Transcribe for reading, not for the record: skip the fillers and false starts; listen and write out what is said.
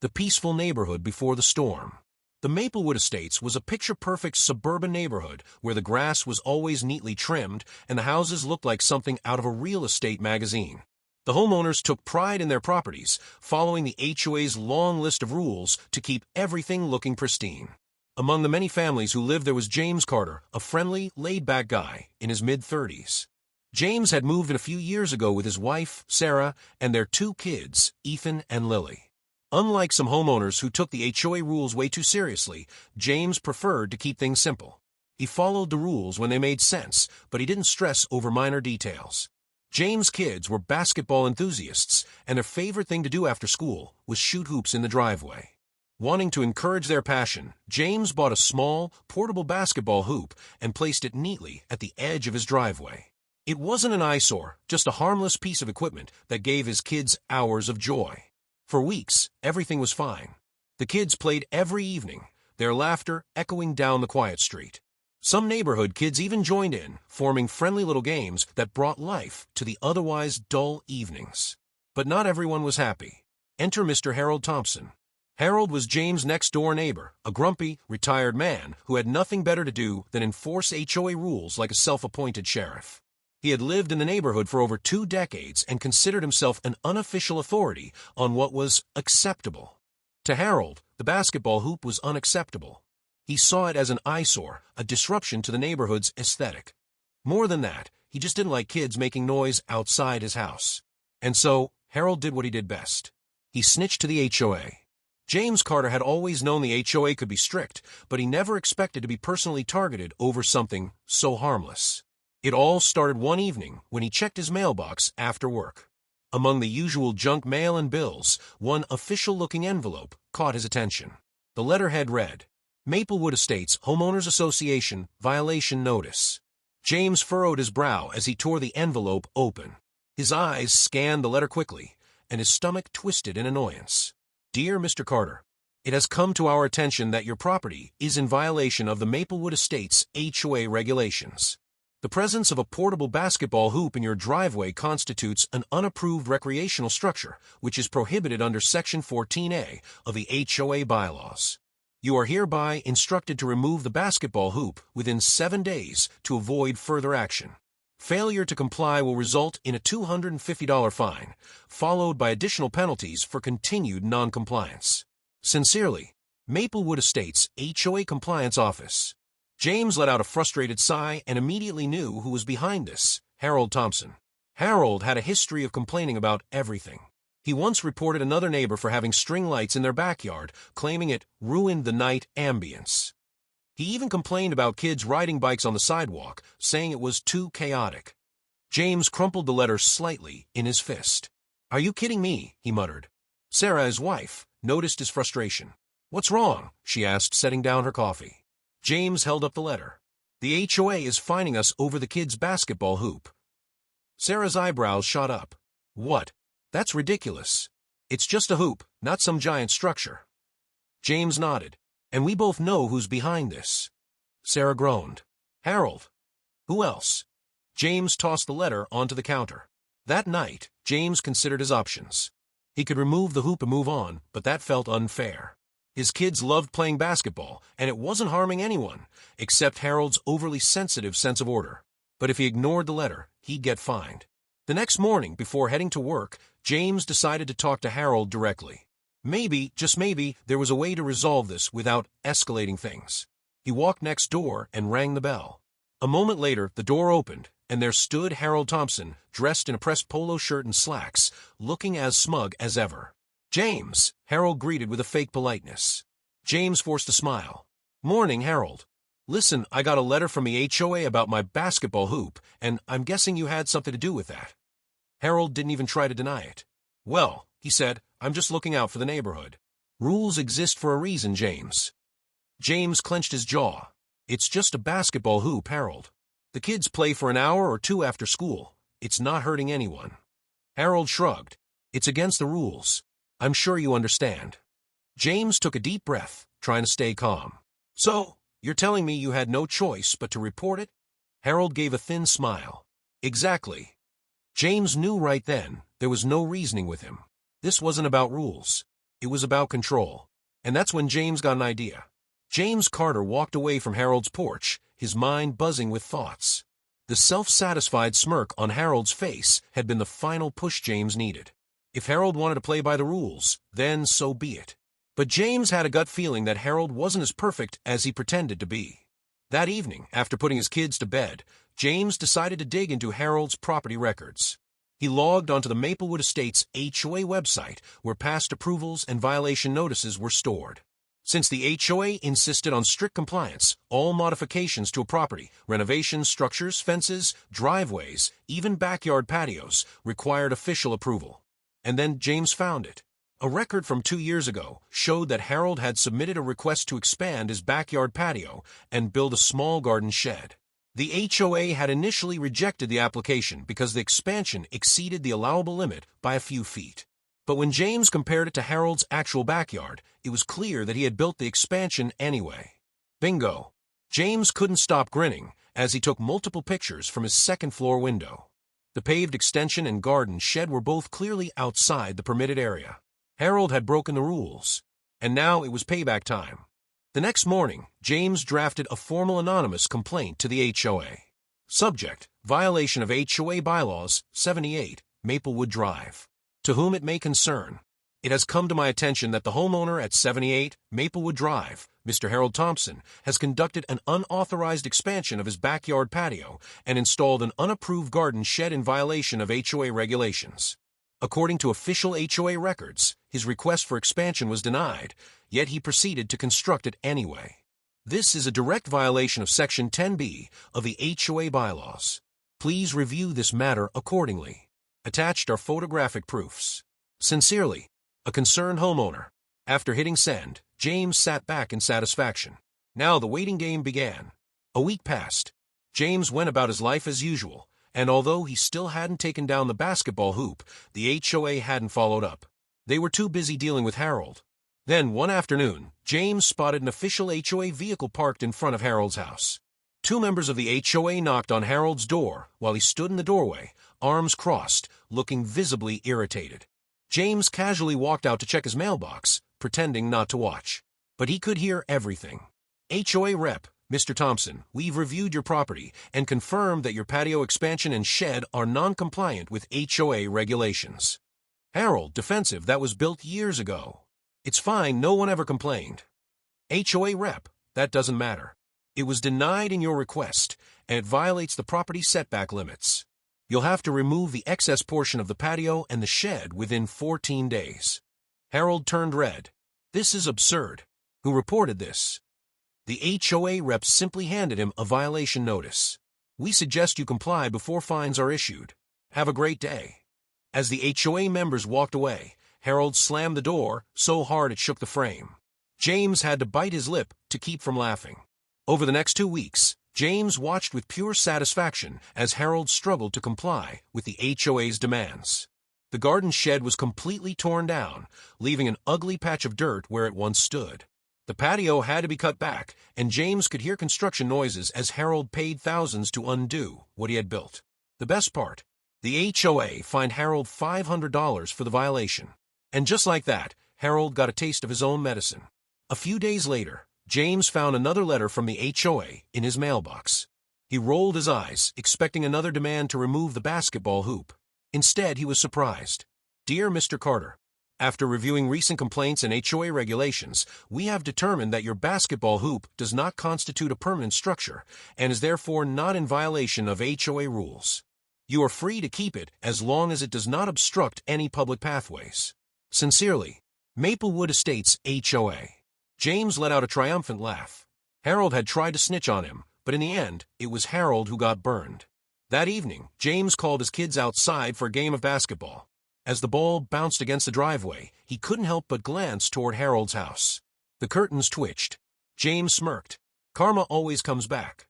the peaceful neighborhood before the storm. The Maplewood Estates was a picture-perfect suburban neighborhood where the grass was always neatly trimmed and the houses looked like something out of a real estate magazine. The homeowners took pride in their properties, following the HOA's long list of rules to keep everything looking pristine. Among the many families who lived there was James Carter, a friendly, laid-back guy in his mid-30s. James had moved in a few years ago with his wife, Sarah, and their 2 kids, Ethan and Lily. Unlike some homeowners who took the HOA rules way too seriously, James preferred to keep things simple. He followed the rules when they made sense, but he didn't stress over minor details. James' kids were basketball enthusiasts, and their favorite thing to do after school was shoot hoops in the driveway. Wanting to encourage their passion, James bought a small, portable basketball hoop and placed it neatly at the edge of his driveway. It wasn't an eyesore, just a harmless piece of equipment that gave his kids hours of joy. For weeks, everything was fine. The kids played every evening, their laughter echoing down the quiet street. Some neighborhood kids even joined in, forming friendly little games that brought life to the otherwise dull evenings. But not everyone was happy. Enter Mr. Harold Thompson. Harold was James' next-door neighbor, a grumpy, retired man who had nothing better to do than enforce HOA rules like a self-appointed sheriff. He had lived in the neighborhood for over 2 decades and considered himself an unofficial authority on what was acceptable. To Harold, the basketball hoop was unacceptable. He saw it as an eyesore, a disruption to the neighborhood's aesthetic. More than that, he just didn't like kids making noise outside his house. And so, Harold did what he did best. He snitched to the HOA. James Carter had always known the HOA could be strict, but he never expected to be personally targeted over something so harmless. It all started one evening when he checked his mailbox after work. Among the usual junk mail and bills, one official-looking envelope caught his attention. The letterhead read, Maplewood Estates Homeowners Association Violation Notice. James furrowed his brow as he tore the envelope open. His eyes scanned the letter quickly, and his stomach twisted in annoyance. Dear Mr. Carter, it has come to our attention that your property is in violation of the Maplewood Estates HOA regulations. The presence of a portable basketball hoop in your driveway constitutes an unapproved recreational structure, which is prohibited under Section 14A of the HOA bylaws. You are hereby instructed to remove the basketball hoop within 7 days to avoid further action. Failure to comply will result in a $250 fine, followed by additional penalties for continued noncompliance. Sincerely, Maplewood Estates HOA Compliance Office. James let out a frustrated sigh and immediately knew who was behind this, Harold Thompson. Harold had a history of complaining about everything. He once reported another neighbor for having string lights in their backyard, claiming it ruined the night ambience. He even complained about kids riding bikes on the sidewalk, saying it was too chaotic. James crumpled the letter slightly in his fist. Are you kidding me? He muttered. Sarah, his wife, noticed his frustration. What's wrong? She asked, setting down her coffee. James held up the letter. The HOA is fining us over the kids' basketball hoop. Sarah's eyebrows shot up. What? That's ridiculous. It's just a hoop, not some giant structure. James nodded. And we both know who's behind this. Sarah groaned. Harold. Who else? James tossed the letter onto the counter. That night, James considered his options. He could remove the hoop and move on, but that felt unfair. His kids loved playing basketball, and it wasn't harming anyone, except Harold's overly sensitive sense of order. But if he ignored the letter, he'd get fined. The next morning, before heading to work, James decided to talk to Harold directly. Maybe, just maybe, there was a way to resolve this without escalating things. He walked next door and rang the bell. A moment later, the door opened, and there stood Harold Thompson, dressed in a pressed polo shirt and slacks, looking as smug as ever. James, Harold greeted with a fake politeness. James forced a smile. Morning, Harold. Listen, I got a letter from the HOA about my basketball hoop, and I'm guessing you had something to do with that. Harold didn't even try to deny it. Well, he said, I'm just looking out for the neighborhood. Rules exist for a reason, James. James clenched his jaw. It's just a basketball hoop, Harold. The kids play for an hour or 2 after school. It's not hurting anyone. Harold shrugged. It's against the rules. I'm sure you understand. James took a deep breath, trying to stay calm. So, you're telling me you had no choice but to report it? Harold gave a thin smile. Exactly. James knew right then there was no reasoning with him. This wasn't about rules. It was about control. And that's when James got an idea. James Carter walked away from Harold's porch, his mind buzzing with thoughts. The self-satisfied smirk on Harold's face had been the final push James needed. If Harold wanted to play by the rules, then so be it. But James had a gut feeling that Harold wasn't as perfect as he pretended to be. That evening, after putting his kids to bed, James decided to dig into Harold's property records. He logged onto the Maplewood Estates HOA website, where past approvals and violation notices were stored. Since the HOA insisted on strict compliance, all modifications to a property, renovations, structures, fences, driveways, even backyard patios, required official approval. And then James found it. A record from 2 years ago showed that Harold had submitted a request to expand his backyard patio and build a small garden shed. The HOA had initially rejected the application because the expansion exceeded the allowable limit by a few feet. But when James compared it to Harold's actual backyard, it was clear that he had built the expansion anyway. Bingo! James couldn't stop grinning as he took multiple pictures from his second-floor window. The paved extension and garden shed were both clearly outside the permitted area. Harold had broken the rules, and now it was payback time. The next morning, James drafted a formal anonymous complaint to the HOA. Subject: violation of HOA bylaws, 78, Maplewood Drive. To whom it may concern, it has come to my attention that the homeowner at 78 Maplewood Drive, Mr. Harold Thompson, has conducted an unauthorized expansion of his backyard patio and installed an unapproved garden shed in violation of HOA regulations. According to official HOA records, his request for expansion was denied, yet he proceeded to construct it anyway. This is a direct violation of Section 10B of the HOA bylaws. Please review this matter accordingly. Attached are photographic proofs. Sincerely, a concerned homeowner. After hitting send, James sat back in satisfaction. Now the waiting game began. A week passed. James went about his life as usual, and although he still hadn't taken down the basketball hoop, the HOA hadn't followed up. They were too busy dealing with Harold. Then, one afternoon, James spotted an official HOA vehicle parked in front of Harold's house. 2 members of the HOA knocked on Harold's door while he stood in the doorway, arms crossed, looking visibly irritated. James casually walked out to check his mailbox, pretending not to watch. But he could hear everything. HOA rep, Mr. Thompson, we've reviewed your property and confirmed that your patio expansion and shed are non-compliant with HOA regulations. Harold, defensive, that was built years ago. It's fine, no one ever complained. HOA rep, that doesn't matter. It was denied in your request, and it violates the property setback limits. You'll have to remove the excess portion of the patio and the shed within 14 days. Harold turned red. This is absurd. Who reported this? The HOA rep simply handed him a violation notice. We suggest you comply before fines are issued. Have a great day. As the HOA members walked away, Harold slammed the door so hard it shook the frame. James had to bite his lip to keep from laughing. Over the next 2 weeks, James watched with pure satisfaction as Harold struggled to comply with the HOA's demands. The garden shed was completely torn down, leaving an ugly patch of dirt where it once stood. The patio had to be cut back, and James could hear construction noises as Harold paid thousands to undo what he had built. The best part, the HOA fined Harold $500 for the violation. And just like that, Harold got a taste of his own medicine. A few days later, James found another letter from the HOA in his mailbox. He rolled his eyes, expecting another demand to remove the basketball hoop. Instead, he was surprised. Dear Mr. Carter, after reviewing recent complaints and HOA regulations, we have determined that your basketball hoop does not constitute a permanent structure and is therefore not in violation of HOA rules. You are free to keep it as long as it does not obstruct any public pathways. Sincerely, Maplewood Estates HOA. James let out a triumphant laugh. Harold had tried to snitch on him, but in the end, it was Harold who got burned. That evening, James called his kids outside for a game of basketball. As the ball bounced against the driveway, he couldn't help but glance toward Harold's house. The curtains twitched. James smirked. Karma always comes back.